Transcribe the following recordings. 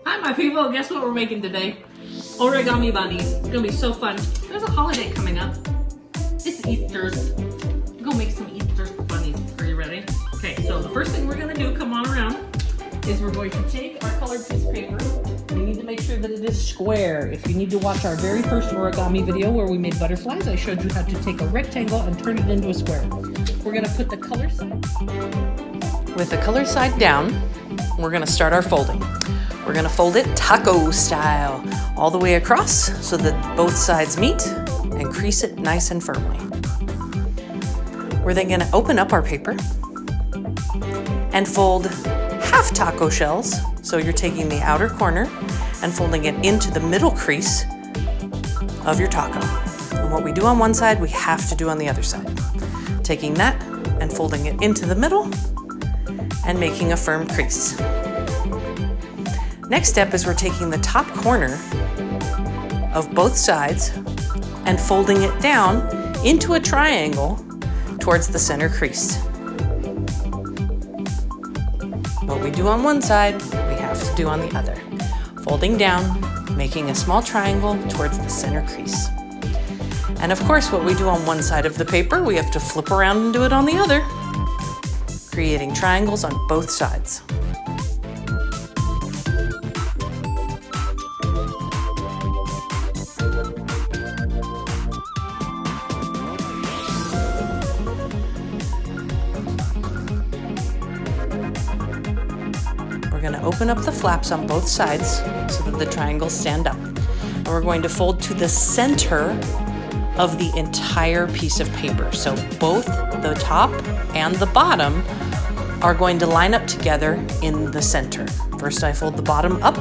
Hi, my people. Guess what we're making today? Origami bunnies. It's gonna be so fun. There's a holiday coming up. It's Easter's. I'm gonna make some Easter bunnies. Are you ready? Okay, so the first thing we're gonna do, come on around, is we're going to take our colored piece of paper. We need to make sure that it is square. If you need to watch our very first origami video where we made butterflies, I showed you how to take a rectangle and turn it into a square. We're gonna put the color side. With the color side down, we're gonna start our folding. We're gonna fold it taco style, all the way across so that both sides meet and crease it nice and firmly. We're then gonna open up our paper and fold half taco shells. So you're taking the outer corner and folding it into the middle crease of your taco. And what we do on one side, we have to do on the other side. Taking that and folding it into the middle and making a firm crease. Next step is we're taking the top corner of both sides and folding it down into a triangle towards the center crease. What we do on one side, we have to do on the other. Folding down, making a small triangle towards the center crease. And of course, what we do on one side of the paper, we have to flip around and do it on the other, creating triangles on both sides. We're going to open up the flaps on both sides so that the triangles stand up. And we're going to fold to the center of the entire piece of paper. So both the top and the bottom are going to line up together in the center. First, I fold the bottom up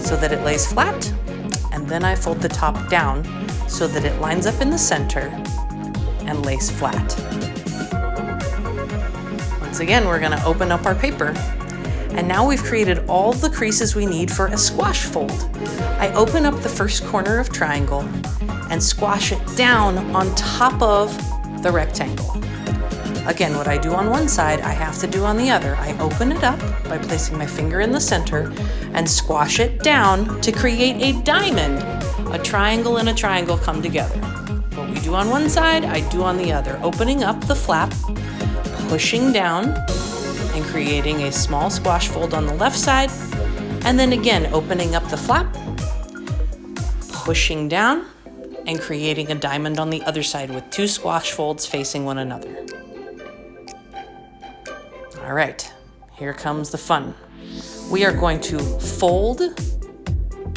so that it lays flat, and then I fold the top down so that it lines up in the center and lays flat. Once again, we're going to open up our paper. And now we've created all the creases we need for a squash fold. I open up the first corner of triangle and squash it down on top of the rectangle. Again, what I do on one side, I have to do on the other. I open it up by placing my finger in the center and squash it down to create a diamond. A triangle and a triangle come together. What we do on one side, I do on the other. Opening up the flap, pushing down, and creating a small squash fold on the left side, and then again opening up the flap, pushing down, and creating a diamond on the other side with two squash folds facing one another. All right, here comes the fun. We are going to fold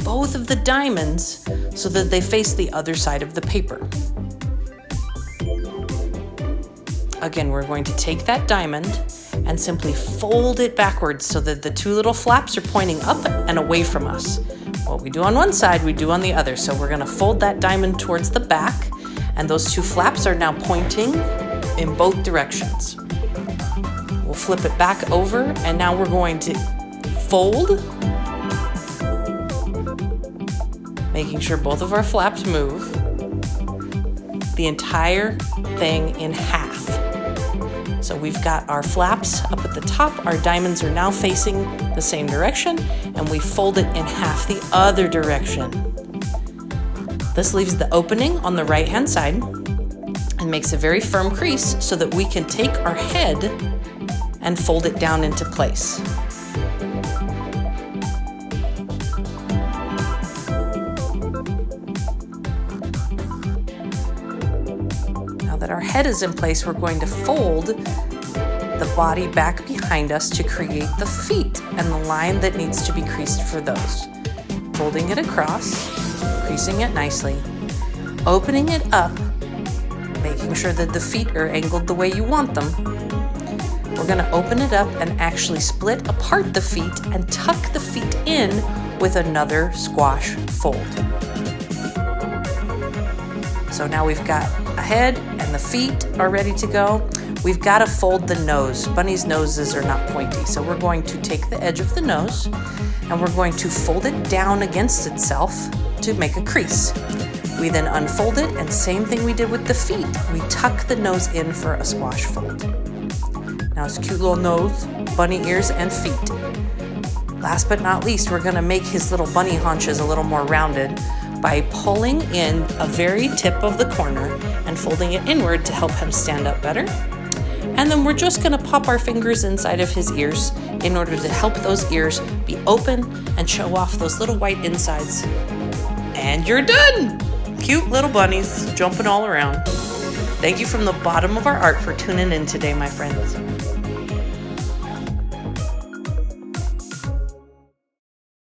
both of the diamonds so that they face the other side of the paper. Again, we're going to take that diamond and simply fold it backwards so that the two little flaps are pointing up and away from us. What we do on one side, we do on the other. So we're gonna fold that diamond towards the back, and those two flaps are now pointing in both directions. We'll flip it back over, and now we're going to fold, making sure both of our flaps move, the entire thing in half. So we've got our flaps up at the top, our diamonds are now facing the same direction, and we fold it in half the other direction. This leaves the opening on the right-hand side and makes a very firm crease so that we can take our head and fold it down into place. Now that our head is in place, we're going to fold the body back behind us to create the feet and the line that needs to be creased for those. Folding it across, creasing it nicely, opening it up, making sure that the feet are angled the way you want them. We're going to open it up and actually split apart the feet and tuck the feet in with another squash fold. So now we've got a head and the feet are ready to go. We've got to fold the nose. Bunnies' noses are not pointy, so we're going to take the edge of the nose and we're going to fold it down against itself to make a crease. We then unfold it, and same thing we did with the feet. We tuck the nose in for a squash fold. Now his cute little nose, bunny ears, and feet. Last but not least, we're gonna make his little bunny haunches a little more rounded by pulling in a very tip of the corner and folding it inward to help him stand up better. And then we're just gonna pop our fingers inside of his ears in order to help those ears be open and show off those little white insides. And you're done! Cute little bunnies jumping all around. Thank you from the bottom of our heart for tuning in today, my friends.